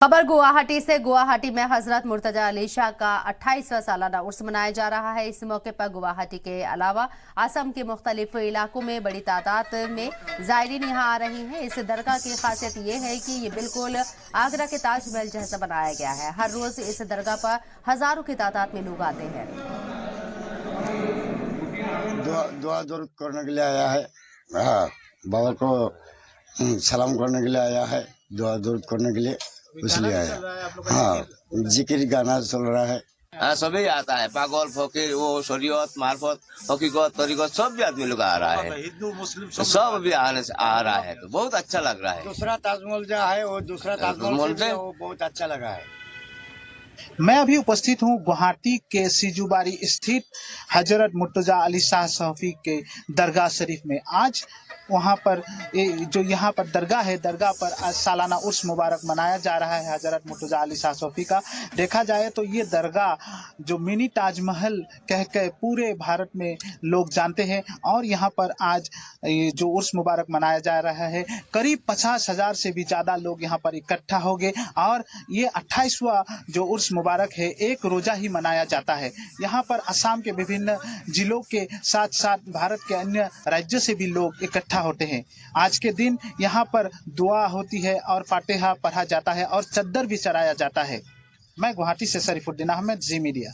खबर गुवाहाटी से। गुवाहाटी में हजरत मुर्तजा अली शाह का 28वां सालाना उर्स मनाया जा रहा है। इस मौके पर गुवाहाटी के अलावा असम के मुख्तलिफ इलाकों में बड़ी तादाद में जायरीन यहाँ आ रही हैं। इस दरगाह की खासियत ये है कि ये बिल्कुल आगरा के ताजमहल जैसा बनाया गया है। हर रोज इस दरगाह पर हजारों की तादाद में लोग आते हैं। दुआ दुरूद करने के लिए आया है। हाँ, बाबा को सलाम करने के लिए आया है, दुआ दुरूद करने के लिए इसलिए आया। हाँ, जिक्र गाना चल रहा है। हाँ, सभी आता है, पागल फकीर वो शरीयत मार्फत हकीकत तरीकत सब भी आदमी लोग आ रहा है, हिंदू मुस्लिम सब भी आ रहा है, तो बहुत अच्छा लग रहा है। दूसरा ताजमहल जो है वो दूसरा ताजमहल से वो बहुत अच्छा लगा है। मैं अभी उपस्थित हूँ गुवाहाटी के सिजुबारी स्थित हजरत मुर्तजा अली शाह सौफी के दरगाह शरीफ में। आज वहाँ पर जो यहाँ पर दरगाह है, दरगाह पर आज सालाना उर्स मुबारक मनाया जा रहा है हजरत मुर्तजा अली शाह सौफी का। देखा जाए तो ये दरगाह जो मिनी ताजमहल कह के पूरे भारत में लोग जानते हैं, और यहाँ पर आज जो उर्स मुबारक मनाया जा रहा है, करीब 50,000 से भी ज़्यादा लोग यहाँ पर इकट्ठा हो गए। और ये 28वां जो उर्स मुबारक है, एक रोजा ही मनाया जाता है। यहाँ पर असम के विभिन्न जिलों के साथ साथ भारत के अन्य राज्यों से भी लोग इकट्ठा होते हैं। आज के दिन यहाँ पर दुआ होती है और फातिहा पढ़ा जाता है और चद्दर भी चढ़ाया जाता है। मैं गुवाहाटी से शरीफुद्दीन अहमद, जी मीडिया।